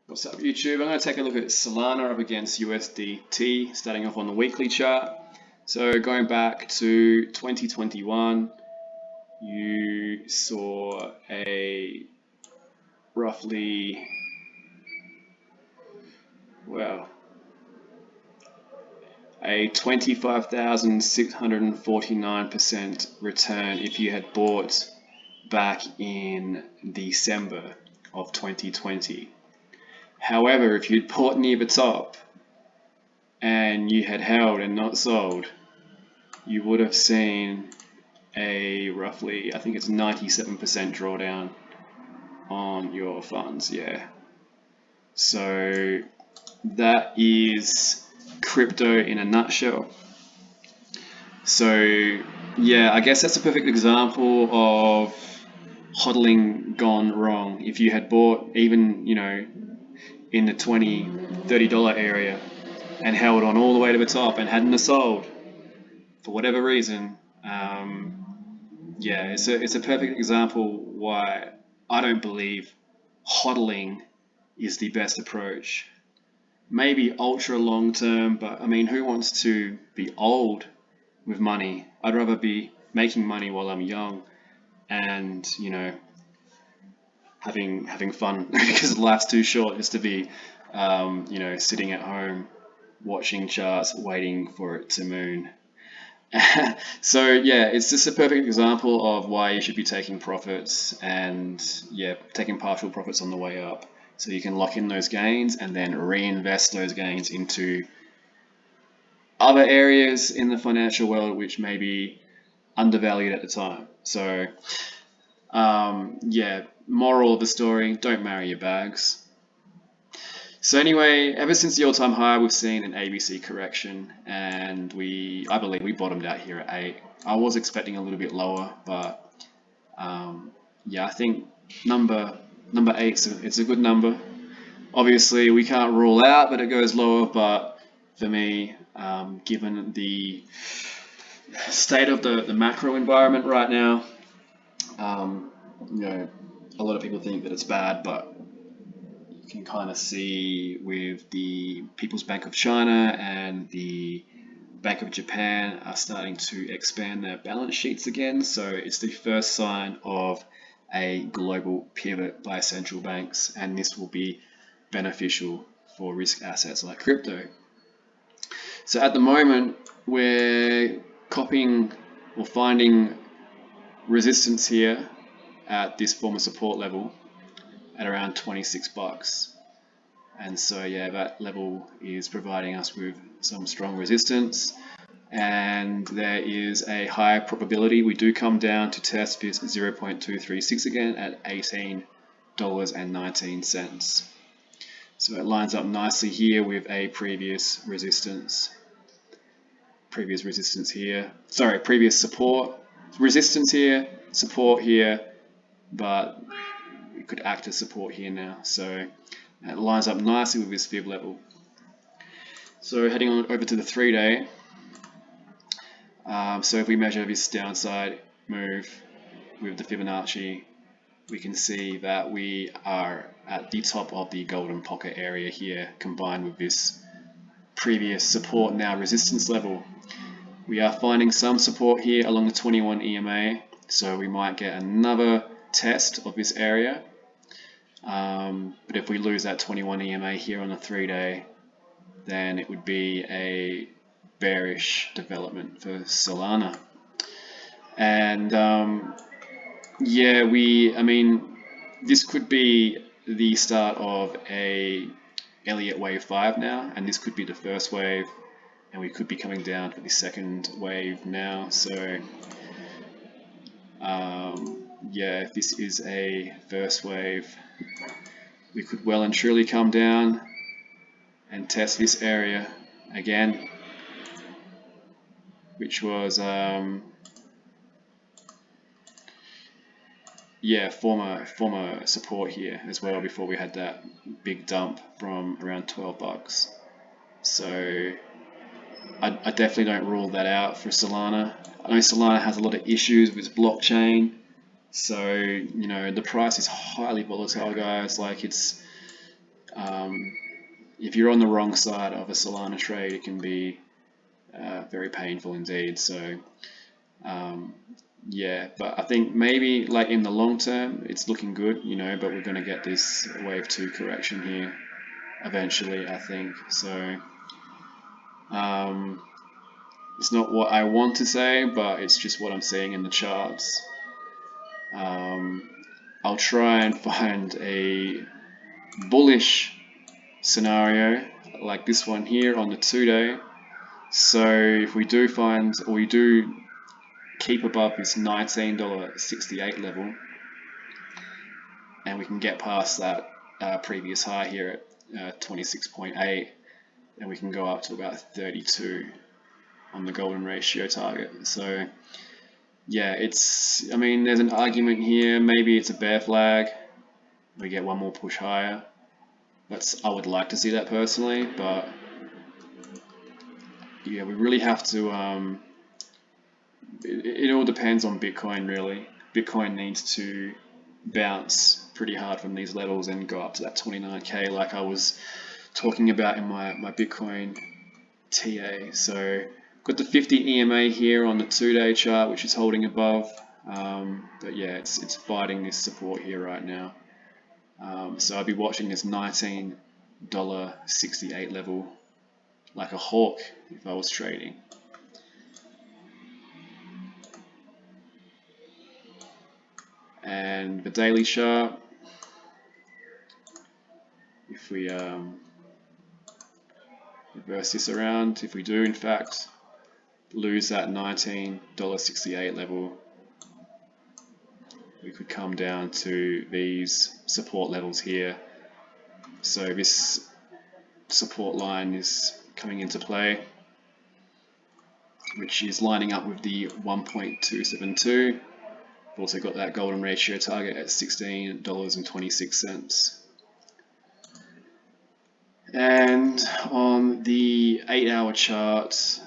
What's up, YouTube? I'm going to take a look at Solana up against USDT, starting off on the weekly chart. So going back to 2021, you saw a roughly, a 25,649% return if you had bought back in December of 2020. However, if you'd bought near the top and you had held and not sold, you would have seen a roughly, I think it's 97% drawdown on your funds. Yeah. So that is crypto in a nutshell. So yeah, I guess that's a perfect example of hodling gone wrong. If you had bought even, in the $20-$30 area and held on all the way to the top and hadn't sold for whatever reason, yeah, it's a perfect example why I don't believe hodling is the best approach. Maybe ultra long term, but I mean, who wants to be old with money? I'd rather be making money while I'm young and, having fun because life's too short just to be, sitting at home watching charts, waiting for it to moon. So yeah, it's just a perfect example of why you should be taking profits and taking partial profits on the way up. So you can lock in those gains and then reinvest those gains into other areas in the financial world which may be undervalued at the time. So moral of the story, don't marry your bags. So anyway, ever since the all-time high, we've seen an ABC correction, and I believe we bottomed out here at 8. I was expecting a little bit lower, but I think number 8 it's a good number. Obviously, we can't rule out that it goes lower, but for me, given the state of the macro environment right now, a lot of people think that it's bad, but you can kind of see with the People's Bank of China and the Bank of Japan are starting to expand their balance sheets again. So it's the first sign of a global pivot by central banks, and this will be beneficial for risk assets like crypto. So at the moment, we're copying or finding resistance here at this former support level at around $26. And so yeah, that level is providing us with some strong resistance, and there is a high probability we do come down to test this 0.236 again at $18.19. So it lines up nicely here with a previous support, resistance here, support here, but it could act as support here now. So it lines up nicely with this fib level. So heading on over to the 3-day. So if we measure this downside move with the Fibonacci, we can see that we are at the top of the golden pocket area here, combined with this previous support, now resistance level. We are finding some support here along the 21 EMA, so we might get another test of this area. But if we lose that 21 EMA here on the 3-day, then it would be a bearish development for Solana. And this could be the start of a Elliott wave 5 now, and this could be the first wave, and we could be coming down for the second wave now. So if this is a first wave, we could well and truly come down and test this area again, which was former support here as well before we had that big dump from around $12. So I definitely don't rule that out for Solana. I know Solana has a lot of issues with its blockchain, so the price is highly volatile, guys. Like, it's If you're on the wrong side of a Solana trade, it can be very painful indeed. So yeah, but I think maybe like in the long term, it's looking good, you know, but we're going to get this wave 2 correction here eventually, I think. So it's not what I want to say, but it's just what I'm seeing in the charts. I'll try and find a bullish scenario like this one here on the 2-day. So if we do find, or we do keep above this $19.68 level, and we can get past that previous high here at 26.8, and we can go up to about 32 on the golden ratio target. So yeah, I mean, there's an argument here, maybe it's a bear flag, we get one more push higher. I would like to see that personally, but yeah, we really have to, it all depends on Bitcoin really. Bitcoin needs to bounce pretty hard from these levels and go up to that 29k like I was talking about in my Bitcoin TA. So got the 50 EMA here on the 2-day chart, which is holding above, but yeah, it's fighting this support here right now. So I'd be watching this $19.68 level like a hawk if I was trading. And the daily chart, if we reverse this around, if we do in fact lose that $19.68 level, we could come down to these support levels here. So this support line is coming into play, which is lining up with the 1.272. We've also got that golden ratio target at $16.26. And on the 8-hour chart,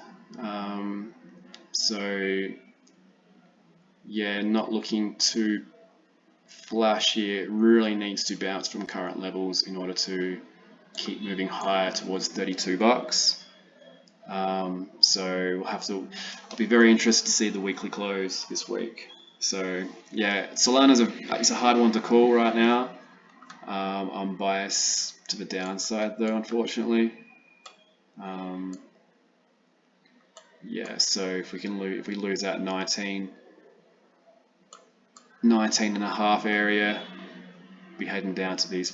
so yeah, not looking too flash here. It really needs to bounce from current levels in order to keep moving higher towards 32 bucks. So I'll be very interested to see the weekly close this week. So yeah, Solana's it's a hard one to call right now. I'm biased to the downside though, unfortunately. Yeah, so if we lose that 19 and a half area, be heading down to these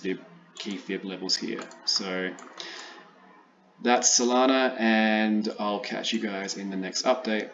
key fib levels here. So that's Solana, and I'll catch you guys in the next update.